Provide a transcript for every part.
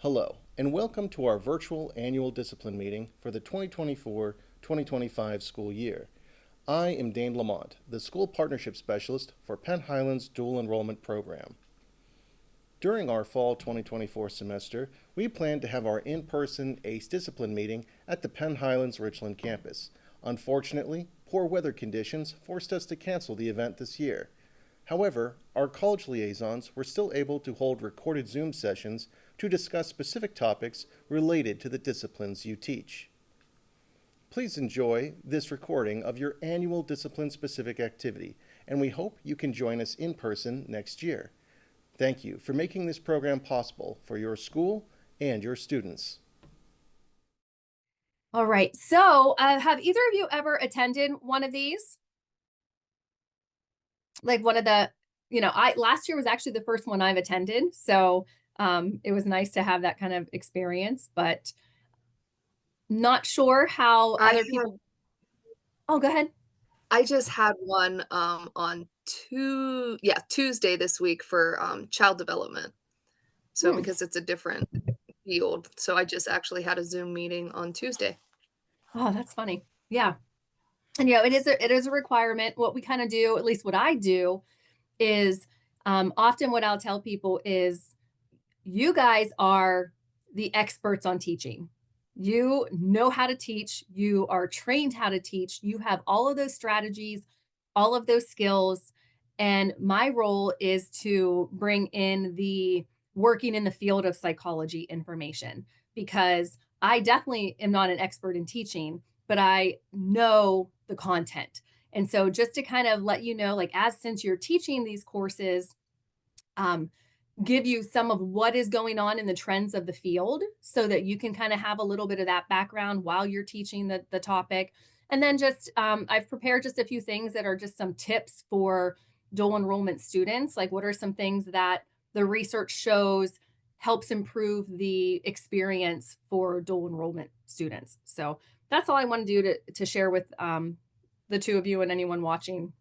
Hello, and welcome to our virtual annual discipline meeting for the 2024-2025 school year. I am Dane Lamont, the School Partnership Specialist for Penn Highlands Dual Enrollment Program. During our fall 2024 semester, we plan to have our in-person ACE discipline meeting at the Penn Highlands Richland campus. Unfortunately, poor weather conditions forced us to cancel the event this year. However, our college liaisons were still able to hold recorded Zoom sessions to discuss specific topics related to the disciplines you teach. Please enjoy this recording of your annual discipline-specific activity, and we hope you can join us in person next year. Thank you for making this program possible for your school and your students. All right, so have either of you ever attended one of these? Like one of the, last year was actually the first one I've attended. So it was nice to have that kind of experience, but not sure how I other have, people. Oh, go ahead. I just had one on Tuesday this week for child development. So Hmm. because it's a different field, so I just actually had a Zoom meeting on Tuesday. Oh, that's funny. Yeah. And it is a requirement. What we kind of do, at least what I do, is often what I'll tell people is you guys are the experts on teaching. You know how to teach, you are trained how to teach, you have all of those strategies, all of those skills. And my role is to bring in the working in the field of psychology information, because I definitely am not an expert in teaching, but I know the content. And so just to kind of let you know, like, since you're teaching these courses, um, give you some of what is going on in the trends of the field so that you can kind of have a little bit of that background while you're teaching the topic. And then just I've prepared just a few things that are just some tips for dual enrollment students. Like, what are some things that the research shows helps improve the experience for dual enrollment students. So that's all I want to do to share with the two of you and anyone watching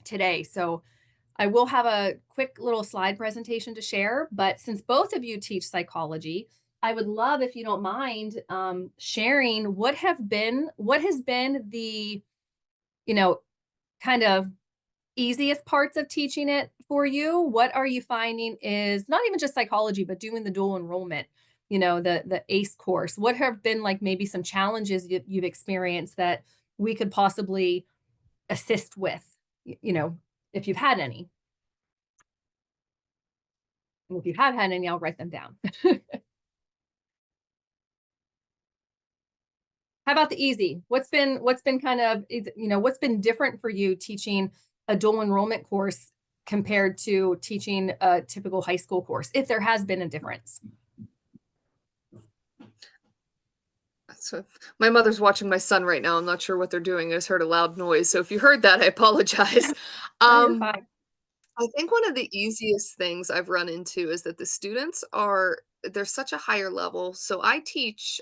today. So I will have a quick little slide presentation to share, but since both of you teach psychology, I would love, if you don't mind, sharing what has been the, kind of easiest parts of teaching it for you. What are you finding is not even just psychology, but doing the dual enrollment, the ACE course? What have been like maybe some challenges you've experienced that we could possibly assist with, if you've had any? And if you have had any, I'll write them down. How about the easy? What's been kind of, what's been different for you teaching a dual enrollment course compared to teaching a typical high school course, if there has been a difference? So my mother's watching my son right now. I'm not sure what they're doing. I just heard a loud noise. So if you heard that, I apologize. No, you're fine. I think one of the easiest things I've run into is that the students are they're such a higher level. So I teach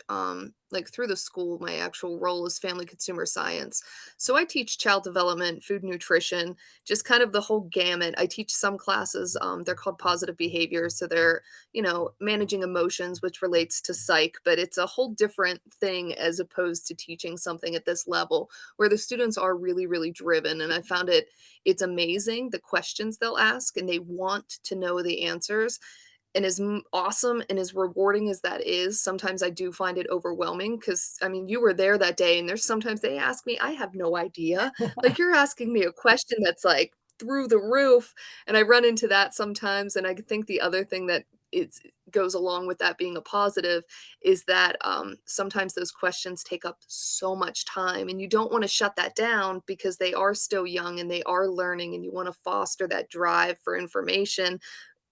like through the school, my actual role is family consumer science. So I teach child development, food nutrition, just kind of the whole gamut. I teach some classes, they're called positive behaviors. So they're, managing emotions, which relates to psych, but it's a whole different thing as opposed to teaching something at this level where the students are really, really driven. And I found it's amazing the questions they'll ask and they want to know the answers. And as awesome and as rewarding as that is, sometimes I do find it overwhelming because, I mean, you were there that day and there's sometimes they ask me, I have no idea. Like, you're asking me a question that's like through the roof. And I run into that sometimes. And I think the other thing that it's goes along with that being a positive is that sometimes those questions take up so much time and you don't want to shut that down because they are still young and they are learning and you want to foster that drive for information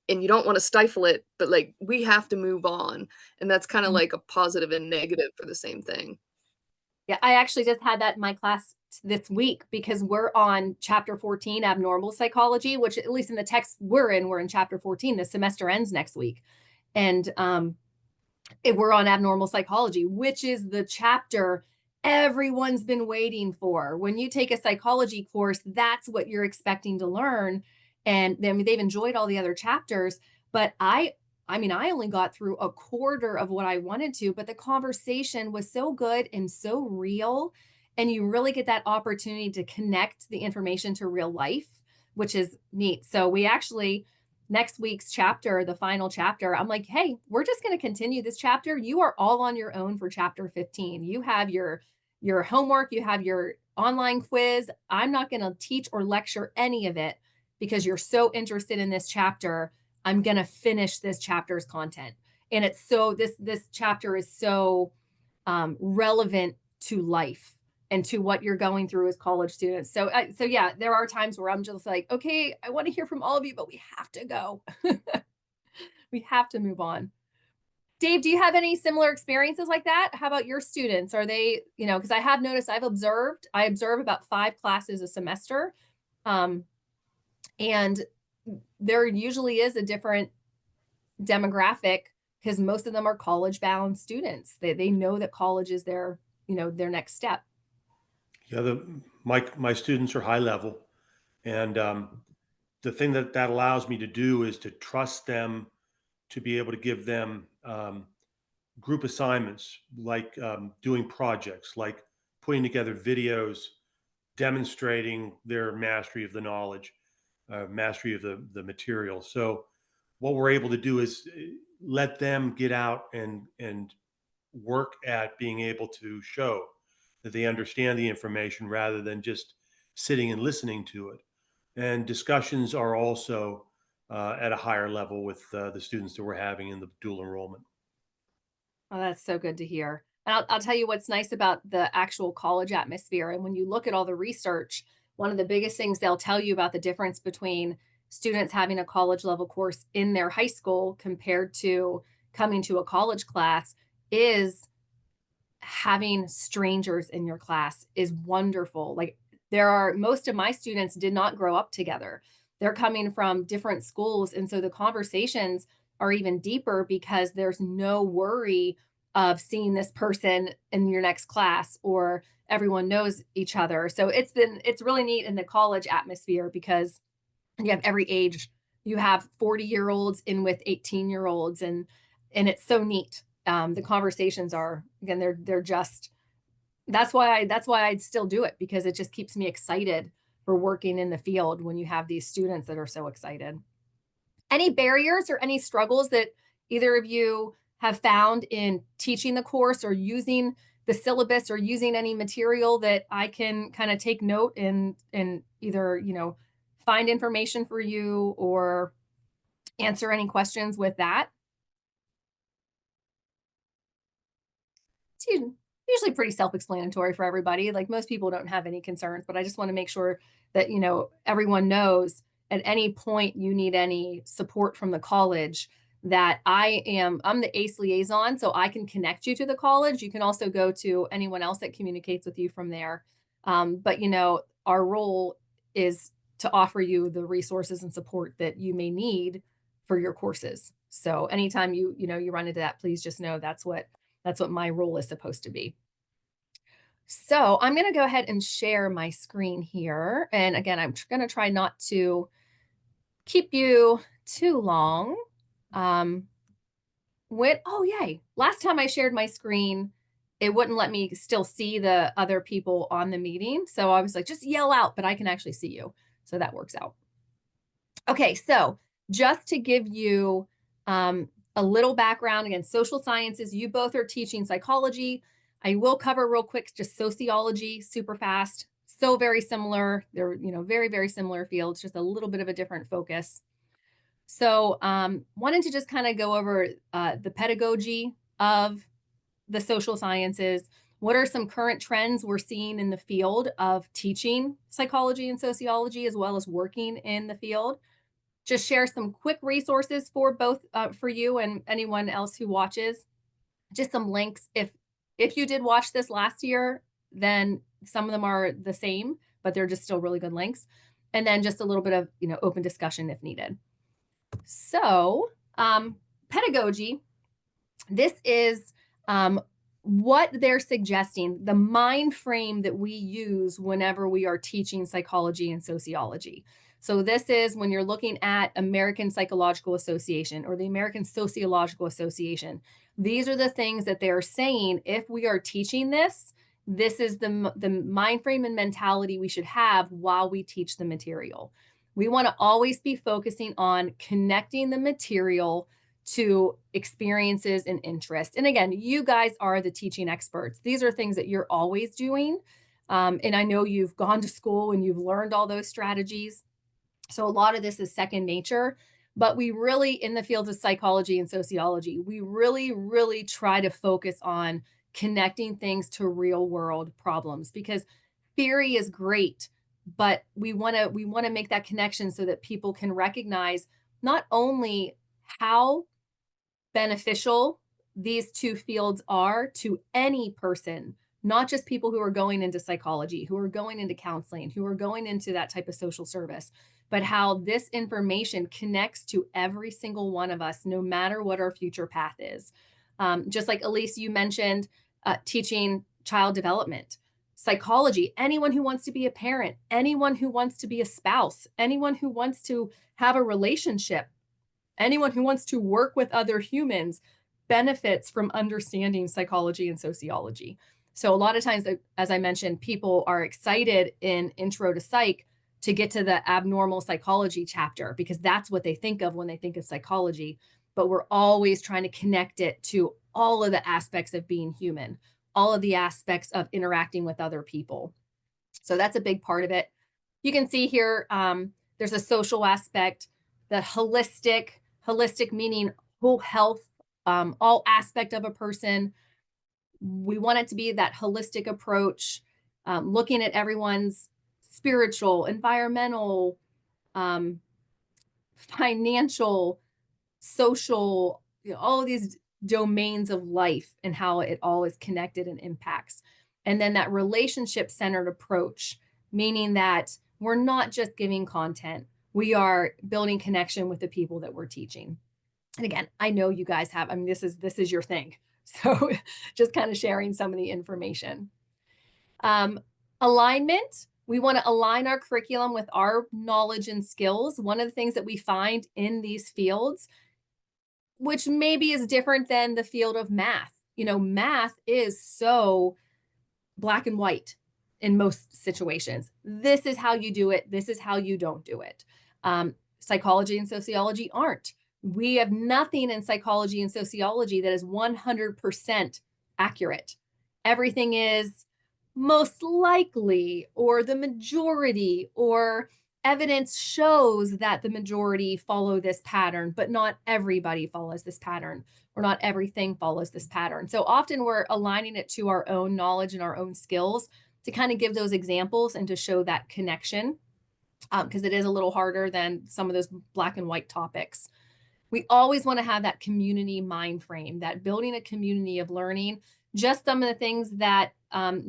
and you don't wanna stifle it, but, like, we have to move on, and that's kinda like a positive and negative for the same thing. Yeah, I actually just had that in my class this week because we're on chapter 14, abnormal psychology, which at least in the text we're in chapter 14. The semester ends next week. And we're on abnormal psychology, which is the chapter everyone's been waiting for. When you take a psychology course, that's what you're expecting to learn. And then they've enjoyed all the other chapters, but I I mean, I only got through a quarter of what I wanted to, but the conversation was so good and so real. And you really get that opportunity to connect the information to real life, which is neat. So we actually, next week's chapter, the final chapter, I'm like, hey, we're just going to continue this chapter. You are all on your own for chapter 15. You have your homework, you have your online quiz. I'm not going to teach or lecture any of it because you're so interested in this chapter. I'm going to finish this chapter's content. And it's so, this chapter is so relevant to life and to what you're going through as college students. So, so yeah, there are times where I'm just like, okay, I want to hear from all of you, but we have to go. We have to move on. Dave, do you have any similar experiences like that? How about your students? Are they, because I have noticed I observe about 5 classes a semester. Um, and there usually is a different demographic because most of them are college bound students. They know that college is their, their next step. Yeah, my students are high level, and the thing that allows me to do is to trust them, to be able to give them group assignments, like doing projects, like putting together videos demonstrating their mastery of the knowledge, mastery of the material. So what we're able to do is let them get out and work at being able to show that they understand the information rather than just sitting and listening to it. And discussions are also at a higher level with the students that we're having in the dual enrollment. Oh, that's so good to hear. And I'll tell you what's nice about the actual college atmosphere. And when you look at all the research, one of the biggest things they'll tell you about the difference between students having a college level course in their high school compared to coming to a college class is having strangers in your class is wonderful. Like most of my students did not grow up together. They're coming from different schools. And so the conversations are even deeper because there's no worry of seeing this person in your next class or everyone knows each other. So it's really neat in the college atmosphere because you have every age. You have 40-year-olds in with 18-year-olds and it's so neat. The conversations are, again, they're just, that's why I'd still do it, because it just keeps me excited for working in the field when you have these students that are so excited. Any barriers or any struggles that either of you have found in teaching the course or using the syllabus or using any material that I can kind of take note and either, find information for you or answer any questions with that? It's usually pretty self-explanatory for everybody. Like most people don't have any concerns, but I just want to make sure that, everyone knows at any point you need any support from the college that I'm the ACE liaison, so I can connect you to the college. You can also go to anyone else that communicates with you from there. But, our role is to offer you the resources and support that you may need for your courses. So anytime you run into that, please just know that's what my role is supposed to be. So I'm going to go ahead and share my screen here. And again, I'm going to try not to keep you too long. Oh, yay. Last time I shared my screen, it wouldn't let me still see the other people on the meeting. So I was like, just yell out, but I can actually see you. So that works out. Okay, so just to give you a little background, again, social sciences, you both are teaching psychology. I will cover real quick just sociology super fast. So very similar. They're, very, very similar fields, just a little bit of a different focus. So wanted to just kind of go over the pedagogy of the social sciences. What are some current trends we're seeing in the field of teaching psychology and sociology, as well as working in the field? Just share some quick resources for both for you and anyone else who watches. Just some links. If you did watch this last year, then some of them are the same, but they're just still really good links. And then just a little bit of open discussion if needed. So pedagogy, this is what they're suggesting, the mind frame that we use whenever we are teaching psychology and sociology. So this is when you're looking at American Psychological Association or the American Sociological Association. These are the things that they're saying. If we are teaching this, this is the mind frame and mentality we should have while we teach the material. We want to always be focusing on connecting the material to experiences and interests. And again, you guys are the teaching experts. These are things that you're always doing. And I know you've gone to school and you've learned all those strategies. So a lot of this is second nature, but we really, in the fields of psychology and sociology, we really, really try to focus on connecting things to real world problems, because theory is great, but we want to make that connection so that people can recognize not only how beneficial these two fields are to any person, not just people who are going into psychology, who are going into counseling, who are going into that type of social service, but how this information connects to every single one of us, no matter what our future path is. Just like Elise, you mentioned teaching child development, psychology, anyone who wants to be a parent, anyone who wants to be a spouse, anyone who wants to have a relationship, anyone who wants to work with other humans benefits from understanding psychology and sociology. So a lot of times, as I mentioned, people are excited in Intro to Psych to get to the abnormal psychology chapter because that's what they think of when they think of psychology. But we're always trying to connect it to all of the aspects of being human, all of the aspects of interacting with other people. So that's a big part of it. You can see here, there's a social aspect, the holistic meaning whole health, all aspect of a person. We want it to be that holistic approach, looking at everyone's spiritual, environmental, financial, social, all of these domains of life and how it all is connected and impacts. And then that relationship centered approach, meaning that we're not just giving content, we are building connection with the people that we're teaching. And again, I know you guys have, I mean, this is your thing. So just kind of sharing some of the information. Alignment, we want to align our curriculum with our knowledge and skills. One of the things that we find in these fields, which maybe is different than the field of math. Math is so black and white in most situations. This is how you do it. This is how you don't do it. Psychology and sociology aren't. We have nothing in psychology and sociology that is 100% accurate. Everything is most likely, or the majority, or evidence shows that the majority follow this pattern, but not everybody follows this pattern, or not everything follows this pattern. So often we're aligning it to our own knowledge and our own skills to kind of give those examples and to show that connection, because it is a little harder than some of those black and white topics. We always want to have that community mind frame, that building a community of learning. Just some of the things that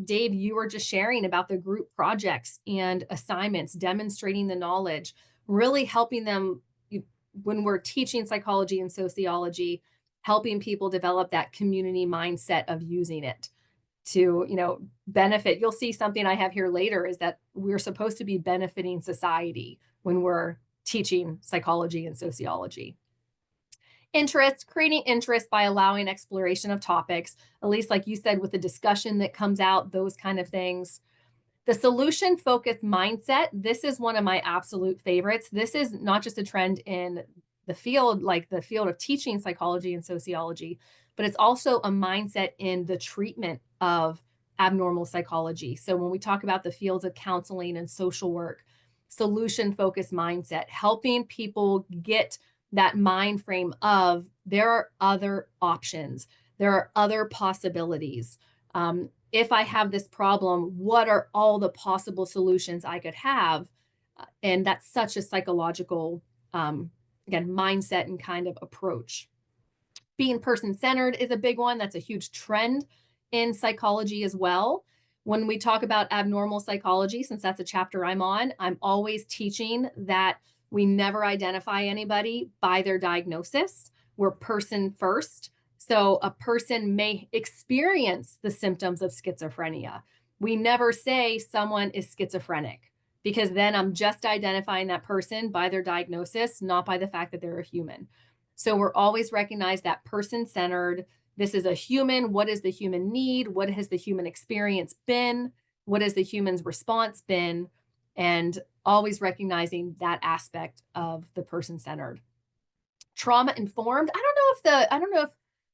Dave, you were just sharing about the group projects and assignments, demonstrating the knowledge, really helping them when we're teaching psychology and sociology, helping people develop that community mindset of using it to, benefit. You'll see something I have here later is that we're supposed to be benefiting society when we're teaching psychology and sociology. Interest, creating interest by allowing exploration of topics, at least like you said, with the discussion that comes out, those kind of things. The solution focused mindset, this is one of my absolute favorites. This is not just a trend in the field, like the field of teaching psychology and sociology, but it's also a mindset in the treatment of abnormal psychology. So when we talk about the fields of counseling and social work, solution focused mindset, helping people get that mind frame of there are other options, there are other possibilities. If I have this problem, what are all the possible solutions I could have? And that's such a psychological, again, mindset and kind of approach. Being person-centered is a big one. That's a huge trend in psychology as well. When we talk about abnormal psychology, since that's a chapter I'm on, I'm always teaching that we never identify anybody by their diagnosis. We're person first. So a person may experience the symptoms of schizophrenia. We never say someone is schizophrenic because then I'm just identifying that person by their diagnosis, not by the fact that they're a human. So we're always recognize that person-centered. This is a human. What is the human need? What has the human experience been? What has the human's response been? And always recognizing that aspect of the person-centered. Trauma informed. I don't know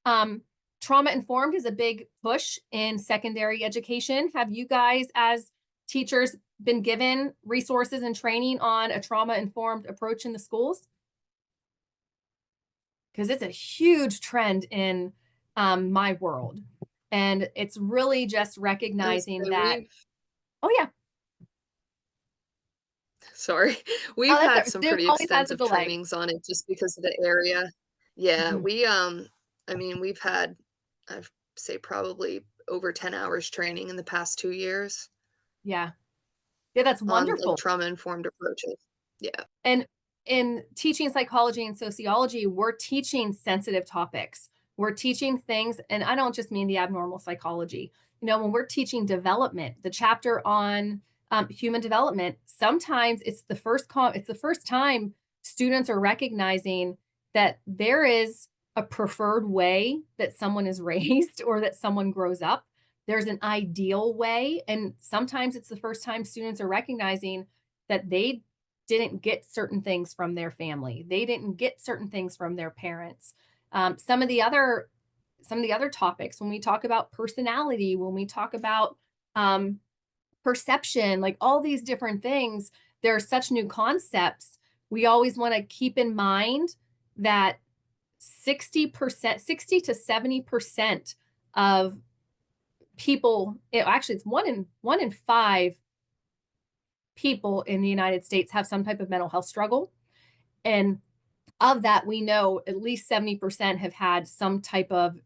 if trauma informed is a big push in secondary education. Have you guys as teachers been given resources and training on a trauma informed approach in the schools? Because it's a huge trend in my world. And it's really just recognizing that, oh yeah, Sorry. oh, We've that's had right. some Zoom pretty always has a extensive delay. trainings on it just because of the area. Yeah, Mhm. I mean, we've had, I'd say probably over 10 hours training in the past 2 years Yeah. Yeah, that's on, like, wonderful. trauma-informed approaches. Yeah. And in teaching psychology and sociology, we're teaching sensitive topics. We're teaching things, and I don't just mean the abnormal psychology. You know, when we're teaching development, the chapter on human development, sometimes it's the first time students are recognizing that there is a preferred way that someone is raised or that someone grows up. There's an ideal way, and sometimes it's the first time students are recognizing that they didn't get certain things from their family. They didn't get certain things from their parents. Some of the other topics when we talk about personality, when we talk about perception, like all these different things, there are such new concepts. We always want to keep in mind that 60%, 60 to 70% of people, actually it's one in five people in the United States have some type of mental health struggle. And of that, we know at least 70% have had some type of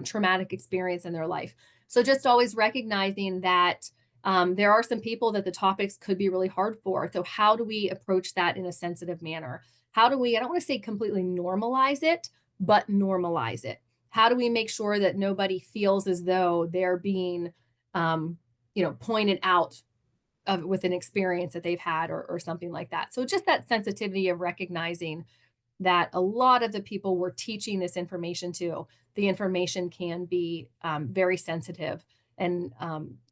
traumatic experience in their life. So just always recognizing that there are some people that the topics could be really hard for. So how do we approach that in a sensitive manner? How do we, I don't want to say completely normalize it, but normalize it? How do we make sure that nobody feels as though they're being, pointed out with an experience that they've had or something like that. So just that sensitivity of recognizing that a lot of the people we're teaching this information to, the information can be very sensitive and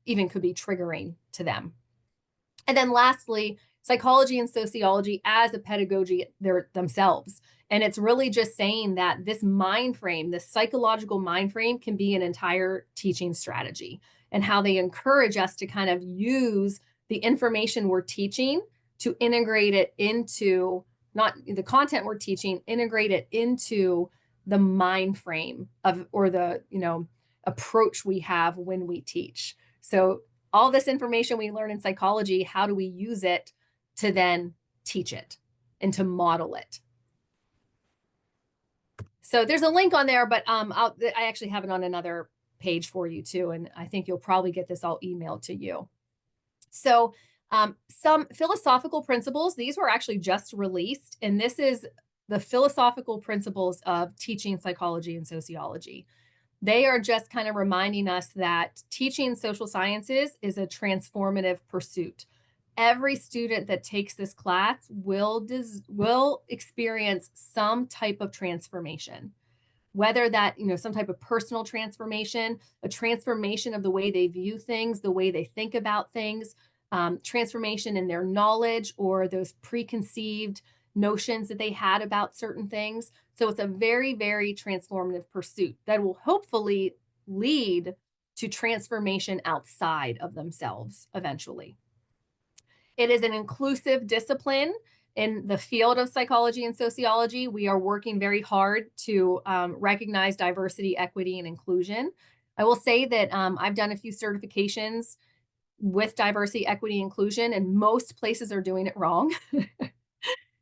even could be triggering to them. And then lastly, psychology and sociology as a pedagogy themselves. And it's really just saying that this mind frame, this psychological mind frame can be an entire teaching strategy, and how they encourage us to kind of use the information we're teaching to integrate it into not the content we're teaching, integrate it into the mind frame of or the, approach we have when we teach. So all this information we learn in psychology, how do we use it to then teach it and to model it? So there's a link on there, but I actually have it on another page for you too, and I think you'll probably get this all emailed to you. So some philosophical principles, these were actually just released, and this is the philosophical principles of teaching psychology and sociology. They are just kind of reminding us that teaching social sciences is a transformative pursuit. Every student that takes this class will experience some type of transformation, whether that, some type of personal transformation, a transformation of the way they view things, the way they think about things, transformation in their knowledge or those preconceived notions that they had about certain things. So it's a very, very transformative pursuit that will hopefully lead to transformation outside of themselves eventually. It is an inclusive discipline in the field of psychology and sociology. We are working very hard to recognize diversity, equity, and inclusion. I will say that I've done a few certifications with diversity, equity, inclusion, and most places are doing it wrong.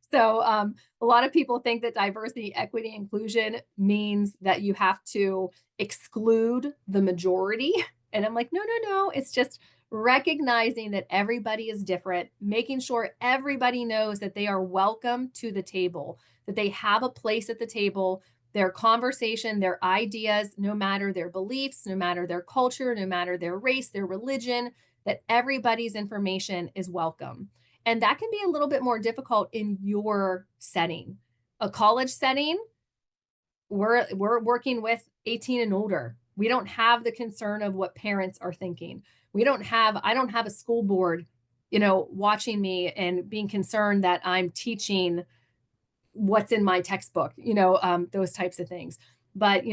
So a lot of people think that diversity, equity, inclusion means that you have to exclude the majority. And I'm like, no, no, no. It's just recognizing that everybody is different, making sure everybody knows that they are welcome to the table, that they have a place at the table, their conversation, their ideas, no matter their beliefs, no matter their culture, no matter their race, their religion, that everybody's information is welcome. And that can be a little bit more difficult in your setting. A college setting, we're working with 18 and older. We don't have the concern of what parents are thinking. I don't have a school board, watching me and being concerned that I'm teaching what's in my textbook, those types of things. But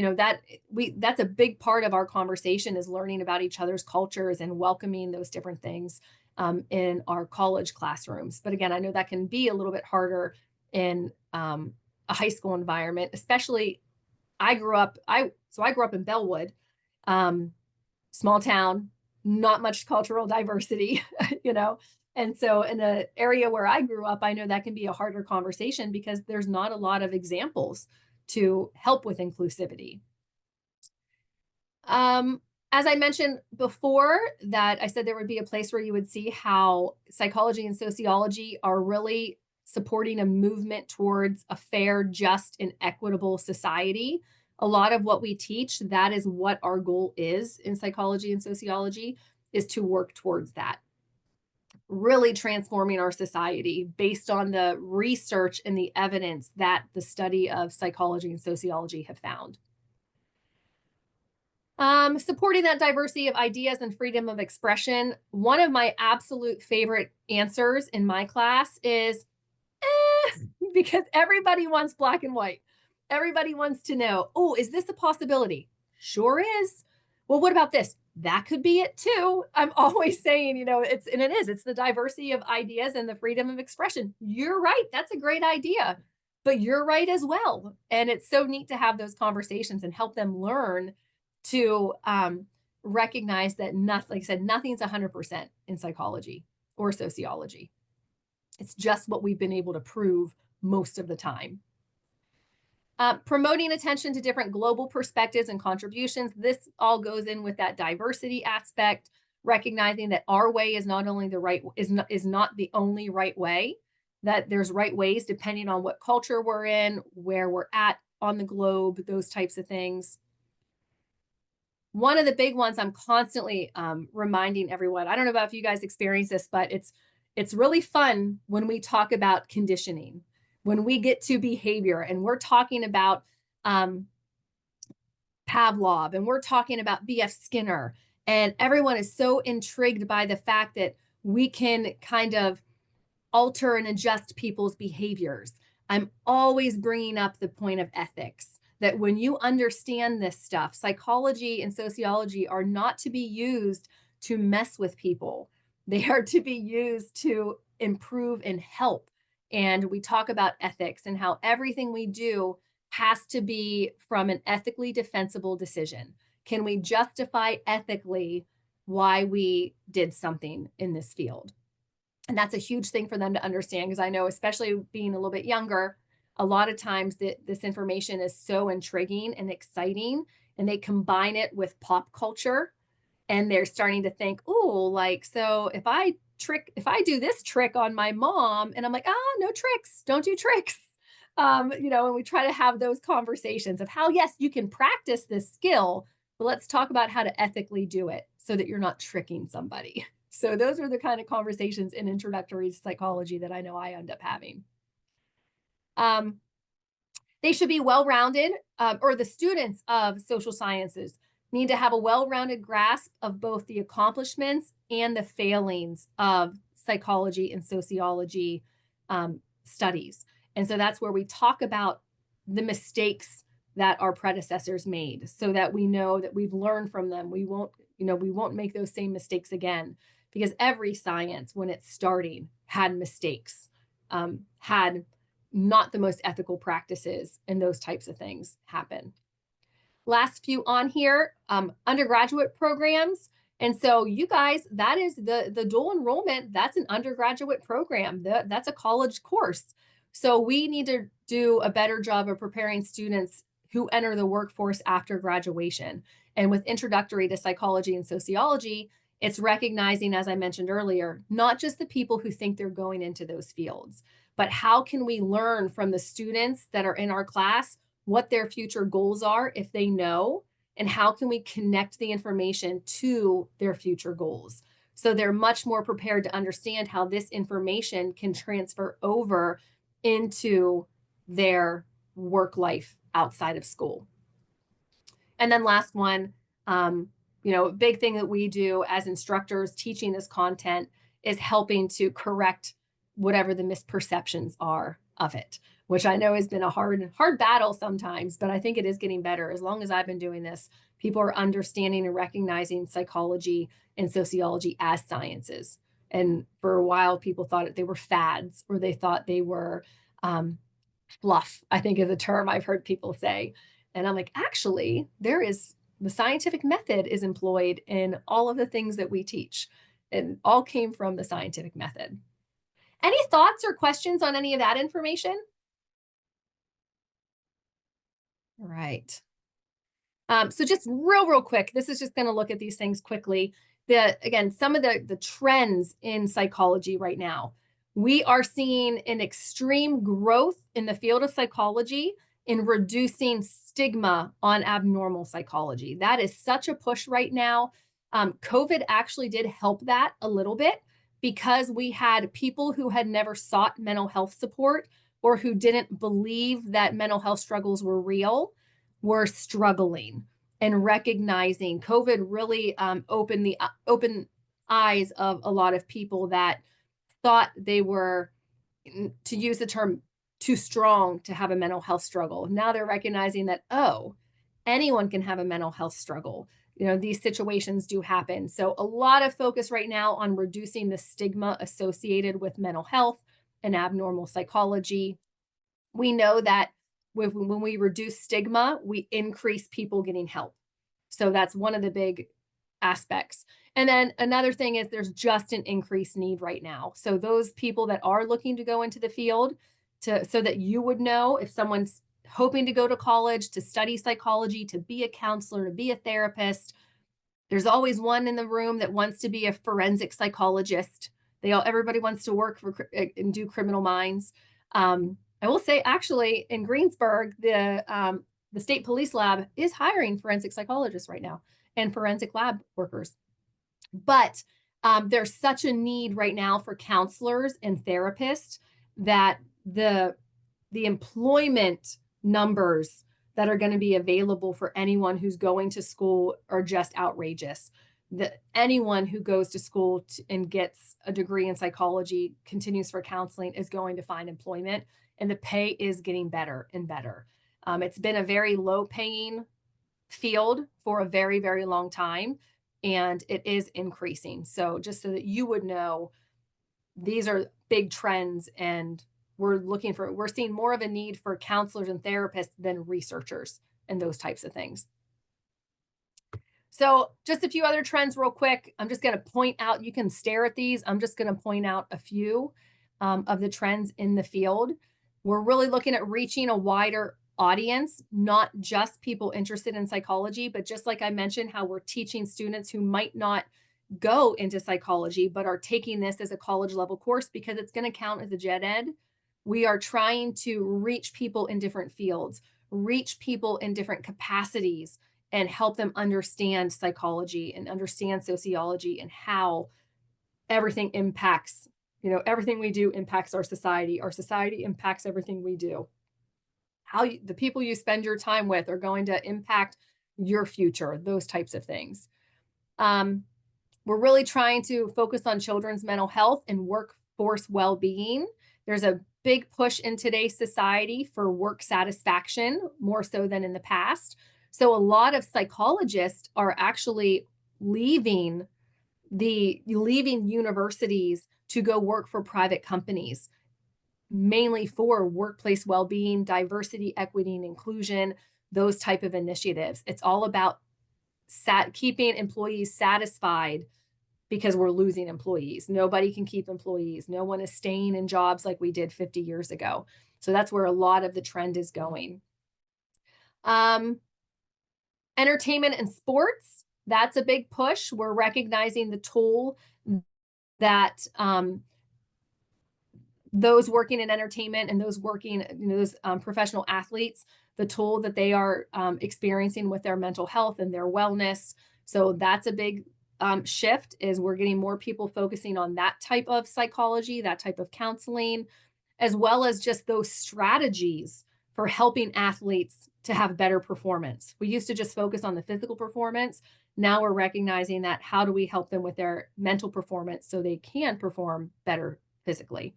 that's a big part of our conversation, is learning about each other's cultures and welcoming those different things in our college classrooms. But again, I know that can be a little bit harder in a high school environment, especially. I grew up in Bellwood, small town, not much cultural diversity, And so in an area where I grew up, I know that can be a harder conversation because there's not a lot of examples to help with inclusivity. As I mentioned before, that I said there would be a place where you would see how psychology and sociology are really supporting a movement towards a fair, just, and equitable society. A lot of what we teach, that is what our goal is in psychology and sociology, is to work towards that. Really transforming our society based on the research and the evidence that the study of psychology and sociology have found. Supporting that diversity of ideas and freedom of expression. One of my absolute favorite answers in my class is, because everybody wants black and white. Everybody wants to know, oh, is this a possibility? Sure is. Well, what about this? That could be it too. I'm always saying, it's the diversity of ideas and the freedom of expression. You're right. That's a great idea, but you're right as well. And it's so neat to have those conversations and help them learn to recognize that like I said, nothing's 100% in psychology or sociology. It's just what we've been able to prove most of the time. Promoting attention to different global perspectives and contributions. This all goes in with that diversity aspect, recognizing that our way is not only the right, is not the only right way, that there's right ways depending on what culture we're in, where we're at on the globe, those types of things. One of the big ones I'm constantly reminding everyone, I don't know about if you guys experience this, but it's really fun when we talk about conditioning, when we get to behavior and we're talking about Pavlov and we're talking about B.F. Skinner, and everyone is so intrigued by the fact that we can kind of alter and adjust people's behaviors. I'm always bringing up the point of ethics, that when you understand this stuff, psychology and sociology are not to be used to mess with people. They are to be used to improve and help. And we talk about ethics and how everything we do has to be from an ethically defensible decision. Can we justify ethically why we did something in this field? And that's a huge thing for them to understand, because I know, especially being a little bit younger, a lot of times this information is so intriguing and exciting, and they combine it with pop culture, and they're starting to think, oh, like, so if I do this trick on my mom, and I'm like, no tricks, don't do tricks. And we try to have those conversations of how, yes, you can practice this skill, but let's talk about how to ethically do it so that you're not tricking somebody. So those are the kind of conversations in introductory psychology that I know I end up having. They should be well-rounded, or the students of social sciences need to have a well-rounded grasp of both the accomplishments and the failings of psychology and sociology studies. And so that's where we talk about the mistakes that our predecessors made, so that we know that we've learned from them. We won't make those same mistakes again, because every science, when it's starting, had mistakes, had not the most ethical practices, and those types of things happen. Last few on here, undergraduate programs. And so you guys, that is the dual enrollment, that's an undergraduate program. That's a college course. So we need to do a better job of preparing students who enter the workforce after graduation. And with introductory to psychology and sociology, it's recognizing, as I mentioned earlier, not just the people who think they're going into those fields, but how can we learn from the students that are in our class what their future goals are if they know, and how can we connect the information to their future goals? So they're much more prepared to understand how this information can transfer over into their work life outside of school. And then last one, a big thing that we do as instructors teaching this content is helping to correct whatever the misperceptions are of it, which I know has been a hard battle sometimes, but I think it is getting better. As long as I've been doing this, people are understanding and recognizing psychology and sociology as sciences. And for a while, people thought they were fads, or they thought they were fluff, I think is a term I've heard people say. And I'm like, actually, the scientific method is employed in all of the things that we teach, and all came from the scientific method. Any thoughts or questions on any of that information? All right. So just real quick, this is just going to look at these things quickly. Again, some of the trends in psychology right now. We are seeing an extreme growth in the field of psychology in reducing stigma on abnormal psychology. That is such a push right now. COVID actually did help that a little bit, because we had people who had never sought mental health support, or who didn't believe that mental health struggles were real, were struggling, and recognizing COVID really opened eyes of a lot of people that thought they were, to use the term, too strong to have a mental health struggle. Now they're recognizing that, oh, anyone can have a mental health struggle. These situations do happen. So a lot of focus right now on reducing the stigma associated with mental health and abnormal psychology. We know that when we reduce stigma, we increase people getting help. So that's one of the big aspects. And then another thing is there's just an increased need right now. So those people that are looking to go into the field, so that you would know if someone's hoping to go to college, to study psychology, to be a counselor, to be a therapist, there's always one in the room that wants to be a forensic psychologist. Everybody wants to work and do criminal minds. I will say, actually, in Greensburg, the state police lab is hiring forensic psychologists right now and forensic lab workers. But there's such a need right now for counselors and therapists that the employment numbers that are going to be available for anyone who's going to school are just outrageous. That anyone who goes to school and gets a degree in psychology, continues for counseling, is going to find employment, and the pay is getting better and better. It's been a very low paying field for a very, very long time, and it is increasing. So just so that you would know, these are big trends, and we're seeing more of a need for counselors and therapists than researchers and those types of things. So just a few other trends real quick. I'm just going to point out, you can stare at these. I'm just going to point out a few of the trends in the field. We're really looking at reaching a wider audience, not just people interested in psychology, but just like I mentioned, how we're teaching students who might not go into psychology, but are taking this as a college level course because it's going to count as a gen ed. We are trying to reach people in different fields, reach people in different capacities, and help them understand psychology and understand sociology, and how everything impacts, everything we do impacts our society. Our society impacts everything we do. The people you spend your time with are going to impact your future, those types of things. We're really trying to focus on children's mental health and workforce well-being. There's a big push in today's society for work satisfaction, more so than in the past. So a lot of psychologists are actually leaving universities to go work for private companies, mainly for workplace well-being, diversity, equity, and inclusion, those type of initiatives. It's all about keeping employees satisfied, because we're losing employees. Nobody can keep employees. No one is staying in jobs like we did 50 years ago. So that's where a lot of the trend is going. Entertainment and sports, that's a big push. We're recognizing the toll that those working in entertainment and those working, those professional athletes, the toll that they are experiencing with their mental health and their wellness. So that's a big shift is we're getting more people focusing on that type of psychology, that type of counseling, as well as just those strategies for helping athletes to have better performance. We used to just focus on the physical performance. Now we're recognizing that how do we help them with their mental performance so they can perform better physically.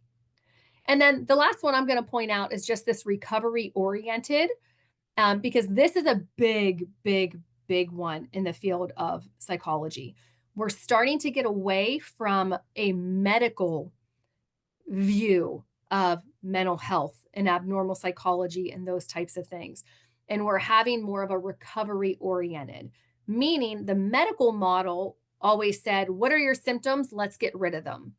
And then the last one I'm going to point out is just this recovery oriented, because this is a big, big, big one in the field of psychology. We're starting to get away from a medical view of mental health and abnormal psychology and those types of things. And we're having more of a recovery oriented, meaning the medical model always said, what are your symptoms? Let's get rid of them.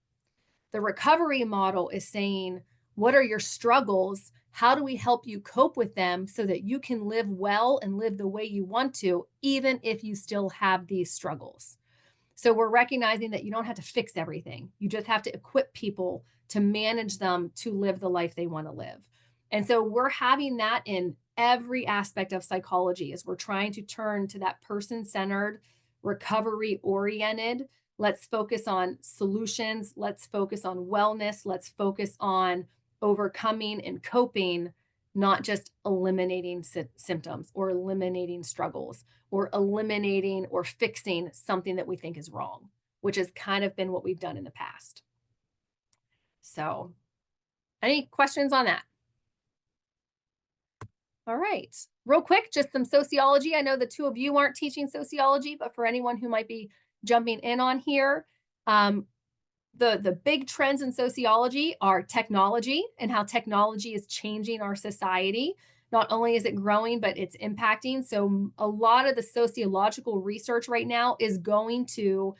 The recovery model is saying, what are your struggles? How do we help you cope with them so that you can live well and live the way you want to, even if you still have these struggles? So we're recognizing that you don't have to fix everything. You just have to equip people to manage them to live the life they want to live. And so we're having that in every aspect of psychology as we're trying to turn to that person-centered, recovery-oriented. Let's focus on solutions. Let's focus on wellness. Let's focus on overcoming and coping, not just eliminating symptoms or eliminating struggles or eliminating or fixing something that we think is wrong, which has kind of been what we've done in the past. So, any questions on that? All right, real quick, just some sociology. I know the two of you aren't teaching sociology, but for anyone who might be jumping in on here, the big trends in sociology are technology and how technology is changing our society. Not only is it growing, but it's impacting. So a lot of the sociological research right now is going to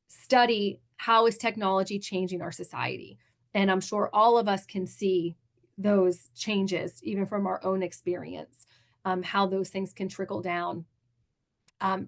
study how is technology changing our society. And I'm sure all of us can see those changes, even from our own experience, how those things can trickle down.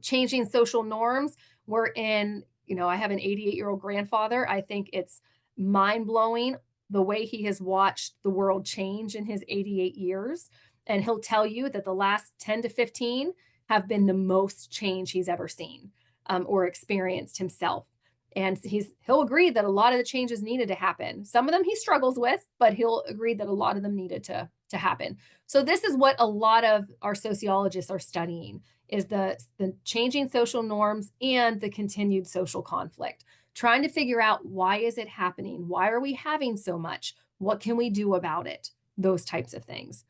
Changing social norms. We're in, I have an 88-year-old grandfather. I think it's mind-blowing the way he has watched the world change in his 88 years. And he'll tell you that the last 10 to 15 have been the most change he's ever seen or experienced himself. And he'll agree that a lot of the changes needed to happen. Some of them he struggles with, but he'll agree that a lot of them needed to happen. So this is what a lot of our sociologists are studying, is the changing social norms and the continued social conflict, trying to figure out, why is it happening? Why are we having so much? What can we do about it? Those types of things.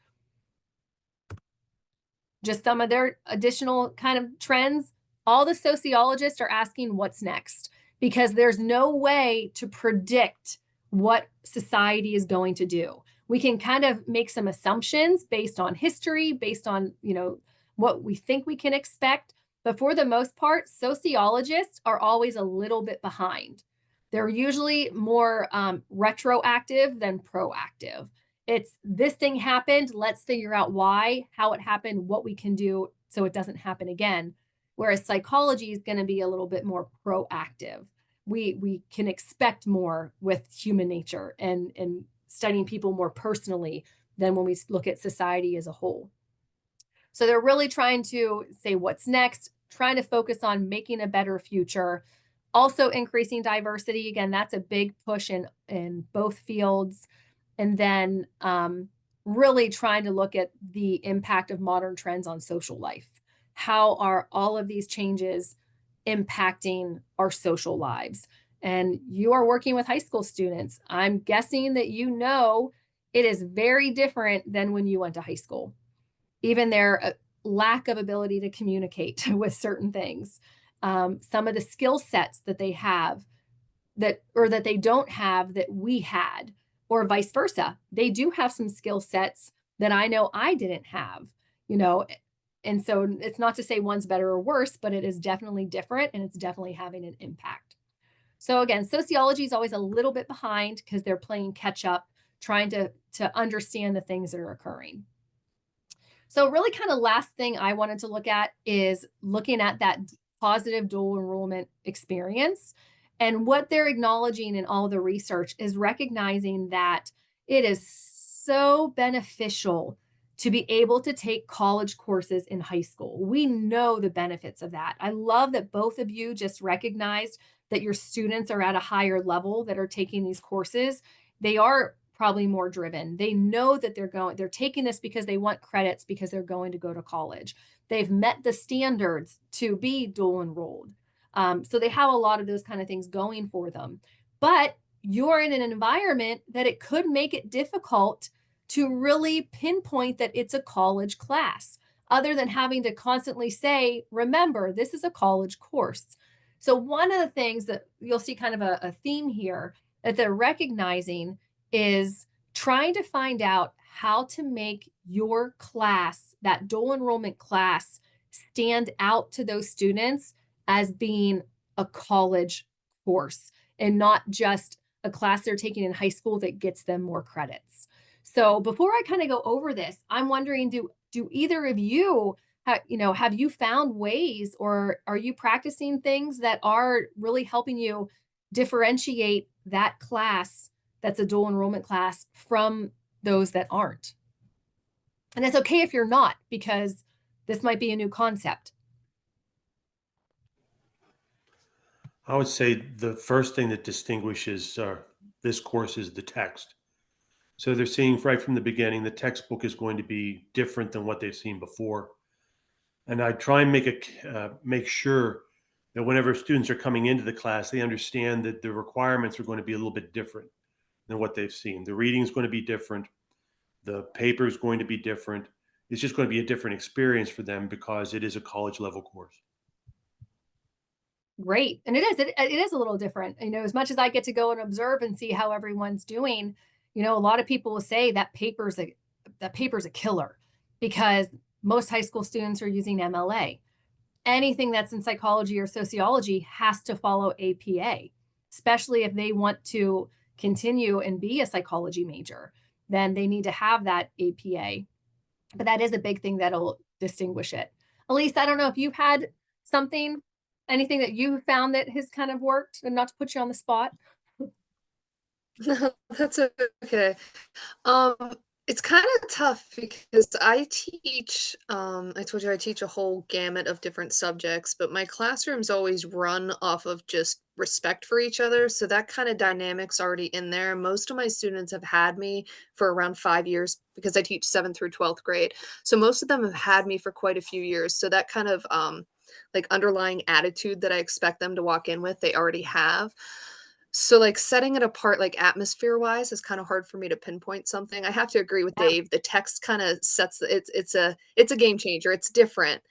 Just some of their additional kind of trends. All the sociologists are asking what's next, because there's no way to predict what society is going to do. We can kind of make some assumptions based on history, based on, what we think we can expect. But for the most part, sociologists are always a little bit behind. They're usually more retroactive than proactive. It's, this thing happened, let's figure out why, how it happened, what we can do so it doesn't happen again. Whereas psychology is going to be a little bit more proactive. We can expect more with human nature and studying people more personally than when we look at society as a whole. So they're really trying to say what's next, trying to focus on making a better future, also increasing diversity. Again, that's a big push in both fields. And then really trying to look at the impact of modern trends on social life. How are all of these changes impacting our social lives? And you are working with high school students. I'm guessing that it is very different than when you went to high school. Even their lack of ability to communicate with certain things, some of the skill sets that they have that they don't have that we had, or vice versa. They do have some skill sets that I know I didn't have, and so it's not to say one's better or worse, but it is definitely different, and it's definitely having an impact. So again, sociology is always a little bit behind because they're playing catch up, trying to understand the things that are occurring. So really kind of last thing I wanted to look at is looking at that positive dual enrollment experience. And what they're acknowledging in all the research is recognizing that it is so beneficial to be able to take college courses in high school. We know the benefits of that. I love that both of you just recognized that your students are at a higher level that are taking these courses. They are probably more driven. They know that they're taking this because they want credits because they're going to go to college. They've met the standards to be dual enrolled. So they have a lot of those kind of things going for them. But you're in an environment that it could make it difficult to really pinpoint that it's a college class, other than having to constantly say, remember, this is a college course. So one of the things that you'll see kind of a theme here that they're recognizing is trying to find out how to make your class, that dual enrollment class, stand out to those students as being a college course and not just a class they're taking in high school that gets them more credits. So before I kind of go over this, I'm wondering, do either of you have you found ways, or are you practicing things that are really helping you differentiate that class that's a dual enrollment class from those that aren't? And it's okay if you're not, because this might be a new concept. I would say the first thing that distinguishes this course is the text. So they're seeing right from the beginning, the textbook is going to be different than what they've seen before. And I try and make sure that whenever students are coming into the class, they understand that the requirements are going to be a little bit different than what they've seen. The reading is going to be different. The paper is going to be different. It's just going to be a different experience for them because it is a college level course. Great. And it is a little different. As much as I get to go and observe and see how everyone's doing, a lot of people will say that paper's a killer because most high school students are using MLA. Anything that's in psychology or sociology has to follow APA, especially if they want to continue and be a psychology major, then they need to have that APA. But that is a big thing that'll distinguish it. Elise, I don't know if you've had anything that you found that has kind of worked, and not to put you on the spot. No, that's okay. Um, it's kind of tough because I told you I teach a whole gamut of different subjects, but my classrooms always run off of just respect for each other. So that kind of dynamic's already in there. Most of my students have had me for around 5 years because I teach 7th through 12th grade. So most of them have had me for quite a few years. So that kind of like underlying attitude that I expect them to walk in with, they already have. So, like, setting it apart, like, atmosphere-wise is kinda hard for me to pinpoint something. I have to agree with Yeah. Dave, the text kinda sets the it's a game changer, it's different.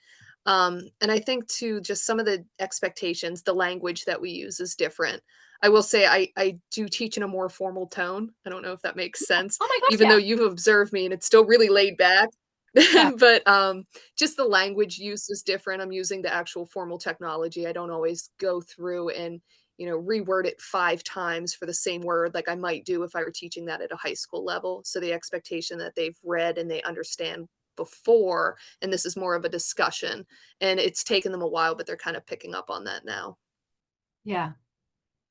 And I think too, just some of the expectations, the language that we use is different. I will say I do teach in a more formal tone. I don't know if that makes sense, Oh my gosh, even though yeah. you've observed me and it's still really laid back. Yeah. But, just the language use is different. I'm using the actual formal technology. I don't always go through and, reword it 5 times for the same word like I might do if I were teaching that at a high school level. So the expectation that they've read and they understand before, and this is more of a discussion, and it's taken them a while, but they're kind of picking up on that now. Yeah.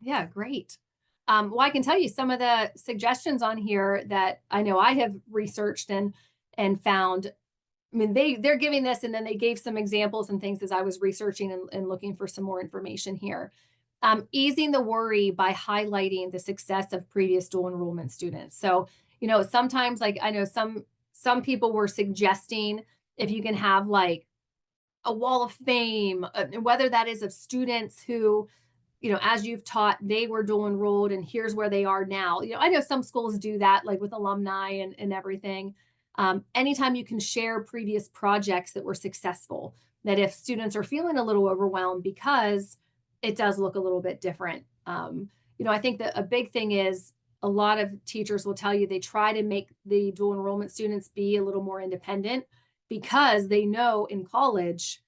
Yeah, great. Well, I can tell you some of the suggestions on here that I know I have researched and found. I mean, they're giving this, and then they gave some examples and things as I was researching and looking for some more information here. Easing the worry by highlighting the success of previous dual enrollment students. So, sometimes, like, I know some people were suggesting if you can have like a wall of fame, whether that is of students who, as you've taught, they were dual enrolled and here's where they are now. I know some schools do that, like with alumni and everything. Anytime you can share previous projects that were successful, that if students are feeling a little overwhelmed because it does look a little bit different. I think that a big thing is a lot of teachers will tell you they try to make the dual enrollment students be a little more independent because they know in college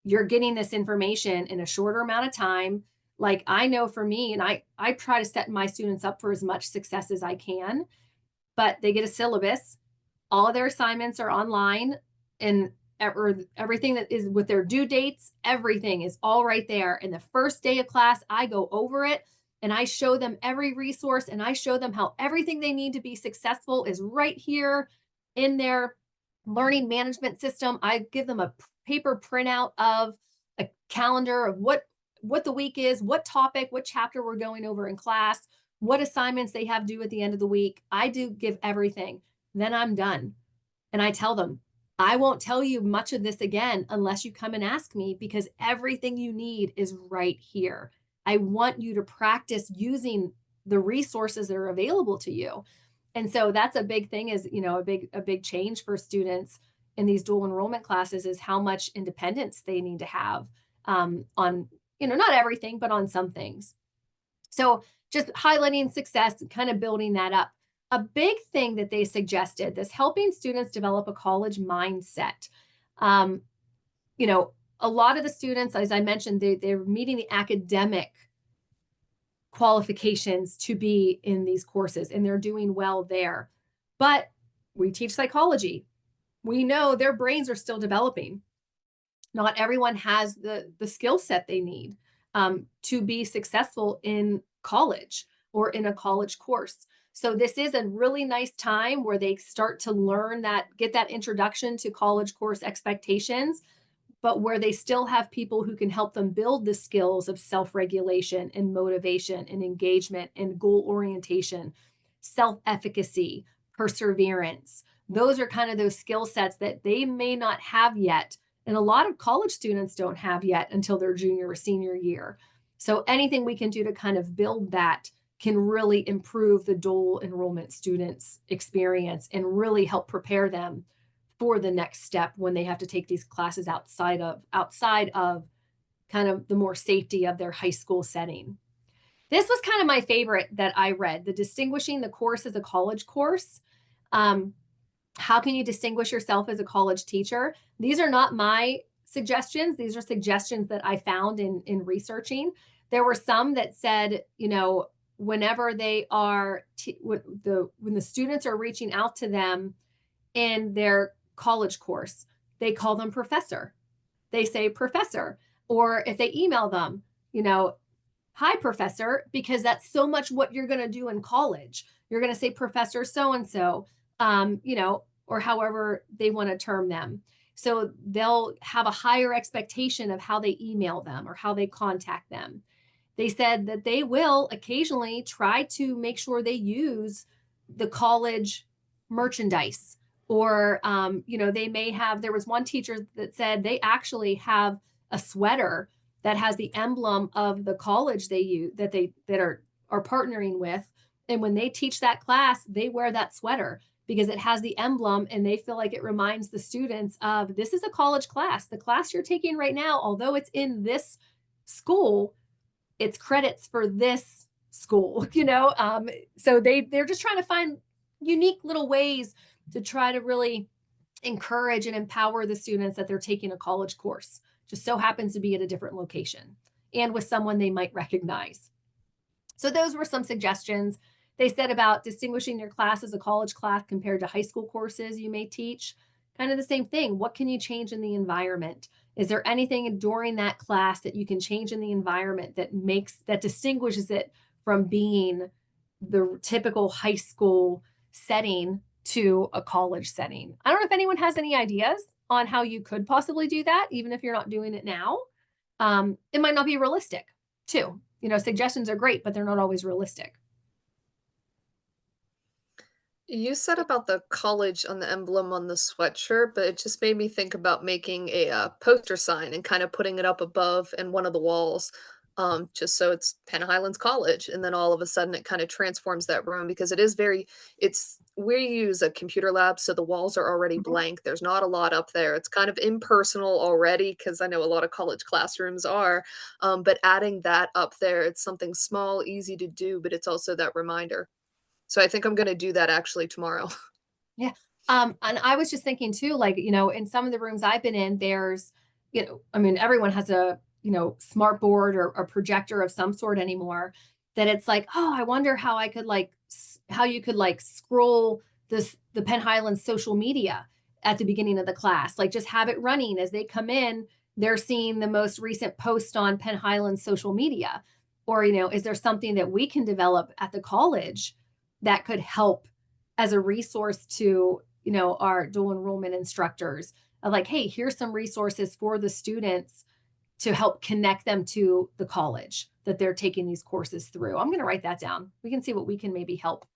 you're getting this information in a shorter amount of time. Like I know for me, and I try to set my students up for as much success as I can, but they get a syllabus. All of their assignments are online, and everything that is with their due dates, everything is all right there. And the first day of class, I go over it and I show them every resource and I show them how everything they need to be successful is right here in their learning management system. I give them a paper printout of a calendar of what the week is, what topic, what chapter we're going over in class, what assignments they have due at the end of the week. I do give everything. Then I'm done. And I tell them, I won't tell you much of this again unless you come and ask me, because everything you need is right here. I want you to practice using the resources that are available to you. And so that's a big thing, is, a big change for students in these dual enrollment classes, is how much independence they need to have on, not everything, but on some things. So just highlighting success, kind of building that up. A big thing that they suggested is helping students develop a college mindset. A lot of the students, as I mentioned, they're meeting the academic qualifications to be in these courses, and they're doing well there. But we teach psychology. We know their brains are still developing. Not everyone has the skill set they need to be successful in college or in a college course. So this is a really nice time where they start to learn get that introduction to college course expectations, but where they still have people who can help them build the skills of self-regulation and motivation and engagement and goal orientation, self-efficacy, perseverance. Those are kind of those skill sets that they may not have yet. And a lot of college students don't have yet until their junior or senior year. So anything we can do to kind of build that can really improve the dual enrollment students' experience and really help prepare them for the next step when they have to take these classes outside of kind of the more safety of their high school setting. This was kind of my favorite that I read, the distinguishing the course as a college course. How can you distinguish yourself as a college teacher? These are not my suggestions. These are suggestions that I found in researching. There were some that said, whenever they are, when the students are reaching out to them in their college course, they call them professor. They say professor. Or if they email them, hi, professor, because that's so much what you're going to do in college. You're going to say professor so-and-so, or however they want to term them. So they'll have a higher expectation of how they email them or how they contact them. They said that they will occasionally try to make sure they use the college merchandise, or, they may have, there was one teacher that said they actually have a sweater that has the emblem of the college they use, that are partnering with. And when they teach that class, they wear that sweater because it has the emblem, and they feel like it reminds the students of, this is a college class. The class you're taking right now, although it's in this school, it's credits for this school, so they're just trying to find unique little ways to try to really encourage and empower the students that they're taking a college course. Just so happens to be at a different location and with someone they might recognize. So those were some suggestions. They said about distinguishing your class as a college class compared to high school courses you may teach. Kind of the same thing. What can you change in the environment? Is there anything during that class that you can change in the environment that distinguishes it from being the typical high school setting to a college setting? I don't know if anyone has any ideas on how you could possibly do that, even if you're not doing it now. It might not be realistic too. Suggestions are great, but they're not always realistic. You said about the college on the emblem on the sweatshirt, but it just made me think about making a poster sign and kind of putting it up above in one of the walls, just so it's Penn Highlands College. And then all of a sudden it kind of transforms that room, because we use a computer lab, so the walls are already Mhm. blank. There's not a lot up there. It's kind of impersonal already, because I know a lot of college classrooms are. But adding that up there, it's something small, easy to do, but it's also that reminder. So I think I'm gonna do that actually tomorrow. Yeah. And I was just thinking too, like, in some of the rooms I've been in, there's, everyone has a, smart board or a projector of some sort anymore, that it's like, oh, I wonder how I could how you could scroll the Penn Highlands social media at the beginning of the class, like just have it running as they come in. They're seeing the most recent post on Penn Highlands social media. Or, is there something that we can develop at the college that could help as a resource to, our dual enrollment instructors of like, hey, here's some resources for the students to help connect them to the college that they're taking these courses through. I'm going to write that down. We can see what we can maybe help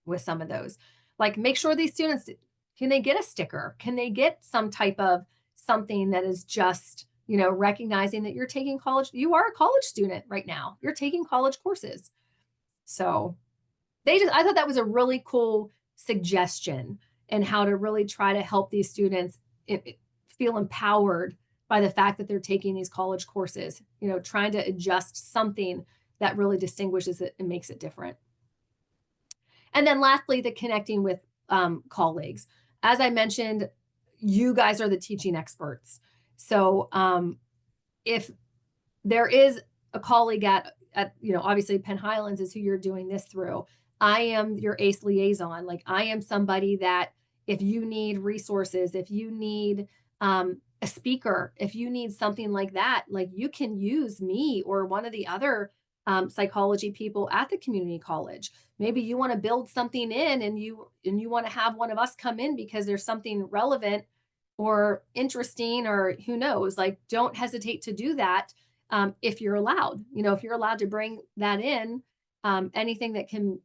with some of those. Like, make sure these students, can they get a sticker? Can they get some type of something that is just, recognizing that you're taking college, you are a college student right now. You're taking college courses. So I thought that was a really cool suggestion and how to really try to help these students feel empowered by the fact that they're taking these college courses, trying to adjust something that really distinguishes it and makes it different. And then lastly, the connecting with colleagues. As I mentioned, you guys are the teaching experts. So if there is a colleague at obviously Penn Highlands is who you're doing this through. I am your ACE liaison. Like, I am somebody that if you need resources, if you need a speaker, if you need something like that, like, you can use me or one of the other psychology people at the community college. Maybe you want to build something in and you want to have one of us come in because there's something relevant or interesting, or who knows, like, don't hesitate to do that. If you're allowed, if you're allowed to bring that in, anything that can,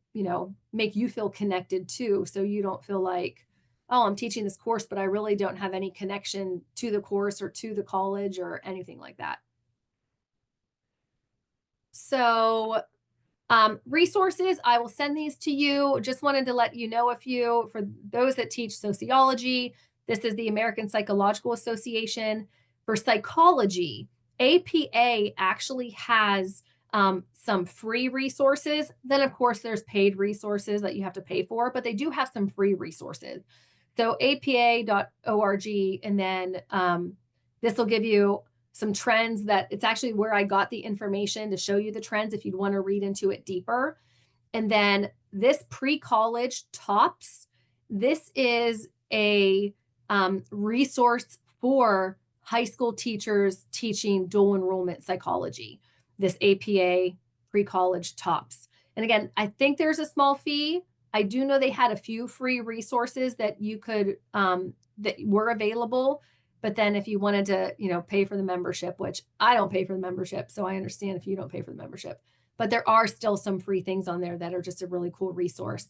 make you feel connected too. So you don't feel like, oh, I'm teaching this course, but I really don't have any connection to the course or to the college or anything like that. So resources, I will send these to you. Just wanted to let you know a few. For those that teach sociology, this is the American Psychological Association. For psychology, APA actually has some free resources. Then, of course, there's paid resources that you have to pay for, but they do have some free resources. So apa.org, and then this will give you some trends that it's actually where I got the information to show you the trends if you'd want to read into it deeper. And then this pre-college TOPS, this is a resource for high school teachers teaching dual enrollment psychology, this APA pre-college TOPS. And again, I think there's a small fee. I do know they had a few free resources that you could, that were available. But then if you wanted to, pay for the membership, which I don't pay for the membership, so I understand if you don't pay for the membership, but there are still some free things on there that are just a really cool resource.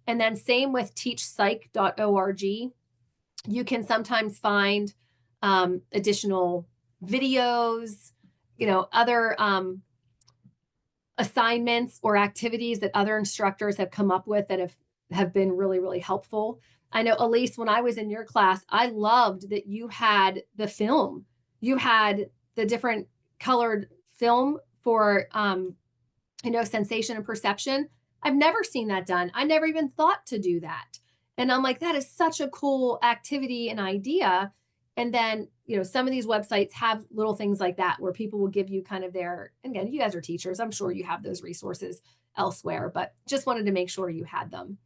And then same with teachpsych.org. You can sometimes find additional videos, other assignments or activities that other instructors have come up with that have been really, really helpful. I know, Elise, when I was in your class, I loved that you had the film. You had the different colored film for, sensation and perception. I've never seen that done. I never even thought to do that. And I'm like, that is such a cool activity and idea. And then, some of these websites have little things like that where people will give you kind of their, again, you guys are teachers. I'm sure you have those resources elsewhere, but just wanted to make sure you had them.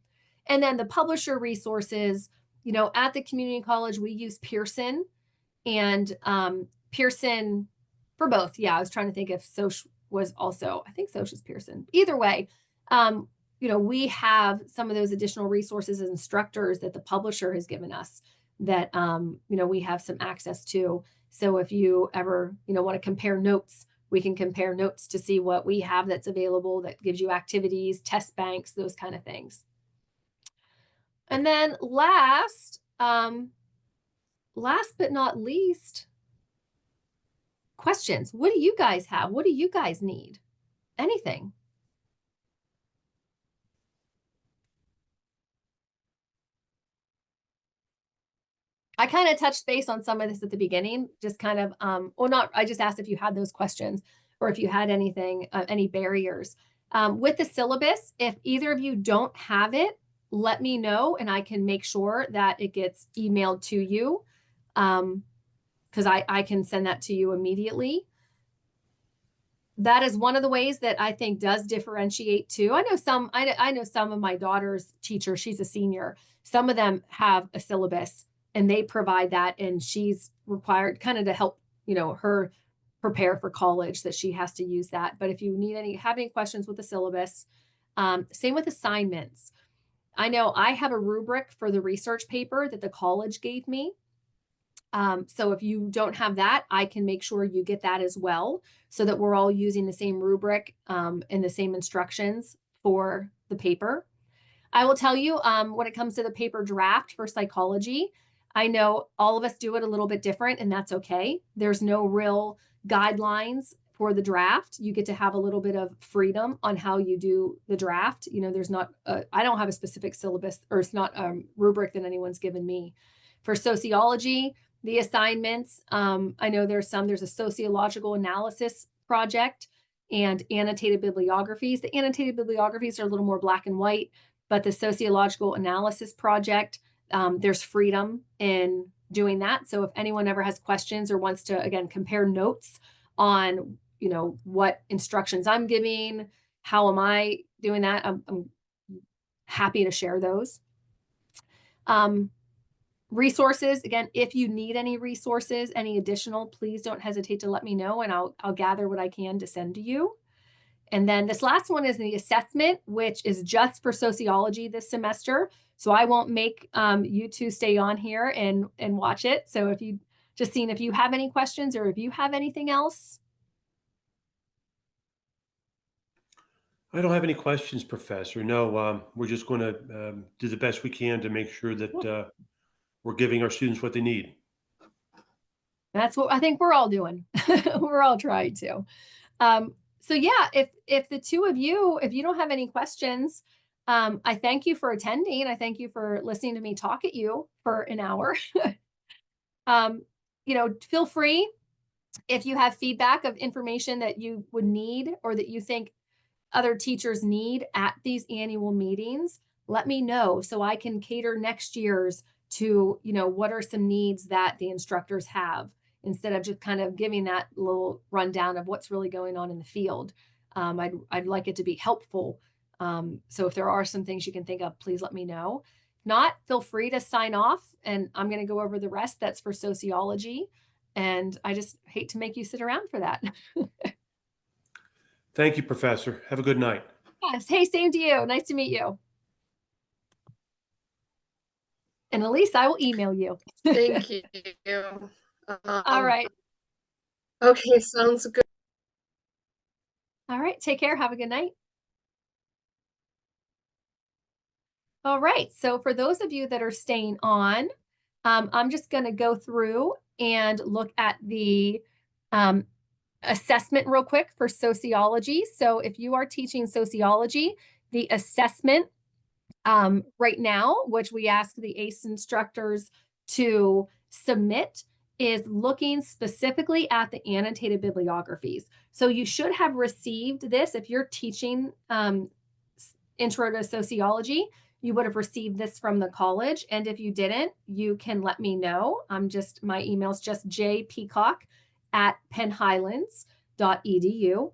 And then the publisher resources, at the community college, we use Pearson and Pearson for both. Yeah, I was trying to think if Soch was also, I think Soch is Pearson. Either way, we have some of those additional resources as instructors that the publisher has given us that, we have some access to. So if you ever, want to compare notes, we can compare notes to see what we have that's available that gives you activities, test banks, those kind of things. And then last but not least, questions. What do you guys have? What do you guys need? Anything? I kind of touched base on some of this at the beginning, just kind of, I just asked if you had those questions or if you had anything, any barriers. With the syllabus, if either of you don't have it, let me know and I can make sure that it gets emailed to you, because I can send that to you immediately. That is one of the ways that I think does differentiate too. I know some of my daughter's teachers, she's a senior. Some of them have a syllabus and they provide that, and she's required kind of to help, her prepare for college, that she has to use that. But if you have any questions with the syllabus, same with assignments. I know I have a rubric for the research paper that the college gave me. So if you don't have that, I can make sure you get that as well, so that we're all using the same rubric and the same instructions for the paper. I will tell you, when it comes to the paper draft for psychology, I know all of us do it a little bit different, and that's okay. There's no real guidelines for the draft. You get to have a little bit of freedom on how you do the draft. There's not, I don't have a specific syllabus, or it's not a rubric that anyone's given me. For sociology, the assignments, I know there's a sociological analysis project and annotated bibliographies. The annotated bibliographies are a little more black and white, but the sociological analysis project, there's freedom in doing that. So if anyone ever has questions or wants to, again, compare notes on, what instructions I'm giving, how am I doing that, I'm happy to share those. Resources, again, if you need any resources, any additional, please don't hesitate to let me know, and I'll gather what I can to send to you. And then this last one is the assessment, which is just for sociology this semester. So I won't make you two stay on here and watch it. So if you if you have any questions or if you have anything else. I don't have any questions, Professor. No, we're just going to do the best we can to make sure that we're giving our students what they need. That's what I think we're all doing. We're all trying to. So yeah, if the two of you, if you don't have any questions, I thank you for attending. I thank you for listening to me talk at you for an hour. Feel free, if you have feedback of information that you would need or that you think other teachers need at these annual meetings, let me know so I can cater next year's to, what are some needs that the instructors have, instead of just kind of giving that little rundown of what's really going on in the field. I'd like it to be helpful. So if there are some things you can think of, please let me know. If not, feel free to sign off, and I'm going to go over the rest. That's for sociology. And I just hate to make you sit around for that. Thank you, Professor. Have a good night. Yes. Hey, same to you. Nice to meet you. And Elise, I will email you. Thank you. All right. Okay, sounds good. All right. Take care. Have a good night. All right. So for those of you that are staying on, I'm just going to go through and look at the assessment real quick for sociology. So if you are teaching sociology, the assessment right now, which we ask the ACE instructors to submit, is looking specifically at the annotated bibliographies. So you should have received this if you're teaching Intro to Sociology. You would have received this from the college. And if you didn't, you can let me know. My email's just jpeacock@pennhighlands.edu.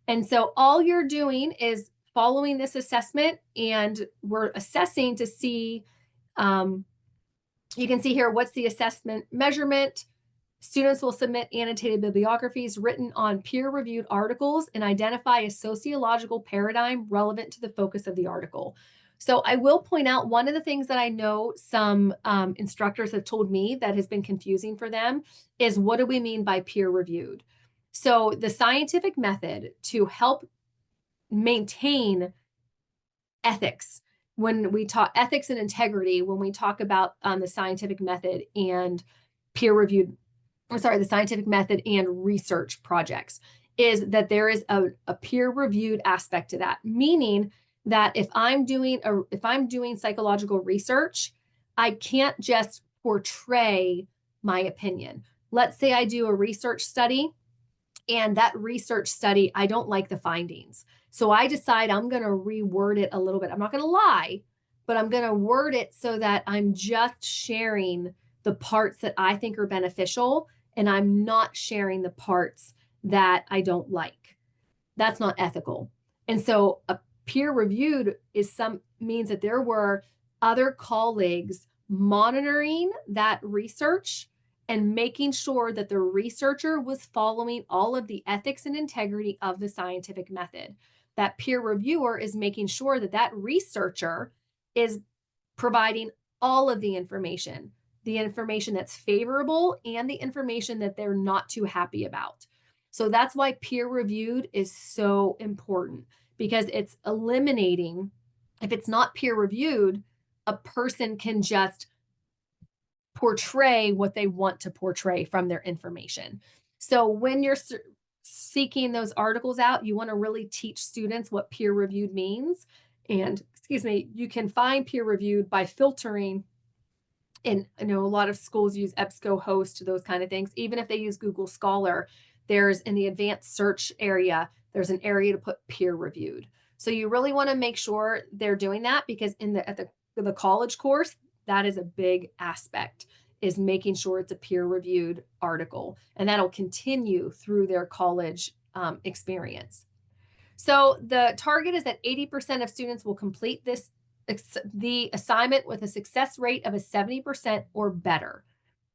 And so all you're doing is following this assessment, and we're assessing to see, you can see here, what's the assessment measurement. Students will submit annotated bibliographies written on peer-reviewed articles and identify a sociological paradigm relevant to the focus of the article. So I will point out, one of the things that I know some instructors have told me that has been confusing for them is, what do we mean by peer-reviewed? So the scientific method to help maintain ethics, when we talk ethics and integrity, when we talk about the scientific method and the scientific method and research projects, is that there is a peer-reviewed aspect to that, meaning that if I'm doing psychological research, I can't just portray my opinion. Let's say I do a research study, and that research study, I don't like the findings. So I decide I'm going to reword it a little bit. I'm not going to lie, but I'm going to word it so that I'm just sharing the parts that I think are beneficial, and I'm not sharing the parts that I don't like. That's not ethical. And so a peer-reviewed means that there were other colleagues monitoring that research and making sure that the researcher was following all of the ethics and integrity of the scientific method. That peer reviewer is making sure that that researcher is providing all of the information that's favorable and the information that they're not too happy about. So that's why peer reviewed is so important, because it's eliminating, if it's not peer reviewed, a person can just portray what they want to portray from their information. So when you're seeking those articles out, you want to really teach students what peer reviewed means. And excuse me, you can find peer reviewed by filtering. And I know a lot of schools use EBSCOhost, those kind of things. Even if they use Google Scholar, there's in the advanced search area, there's an area to put peer reviewed. So you really want to make sure they're doing that, because at the college course, that is a big aspect, is making sure it's a peer reviewed article, and that'll continue through their college experience. So the target is that 80% of students will complete the assignment with a success rate of a 70% or better.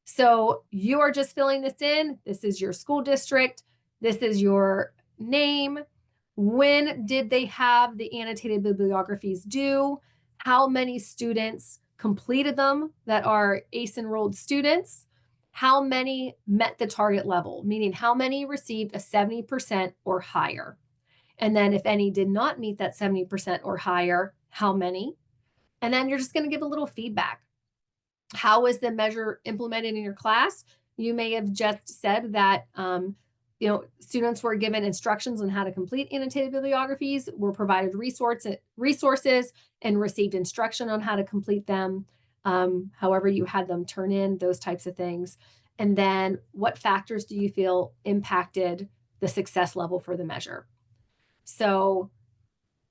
So you are just filling this in. This is your school district. This is your name. When did they have the annotated bibliographies due? How many students completed them that are ACE enrolled students? How many met the target level, meaning how many received a 70% or higher? And then if any did not meet that 70% or higher, how many? And then you're just going to give a little feedback. How is the measure implemented in your class? You may have just said that students were given instructions on how to complete annotated bibliographies, were provided resources, and received instruction on how to complete them. However you had them turn in, those types of things. And then what factors do you feel impacted the success level for the measure? So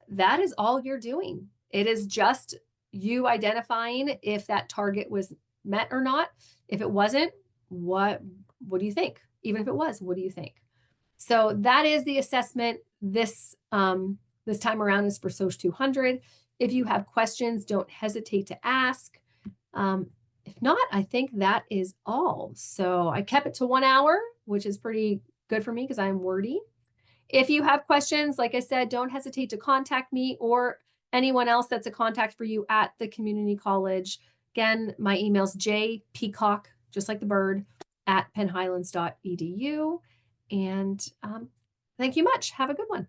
that is all you're doing. It is just you identifying if that target was met or not. If it wasn't, what do you think? Even if it was, what do you think? So that is the assessment. This time around is for SOC 200. If you have questions, don't hesitate to ask. If not, I think that is all. So I kept it to 1 hour, which is pretty good for me because I'm wordy. If you have questions, like I said, don't hesitate to contact me or anyone else that's a contact for you at the community college. Again, my email's jpeacock, just like the bird, @pennhighlands.edu. And thank you much. Have a good one.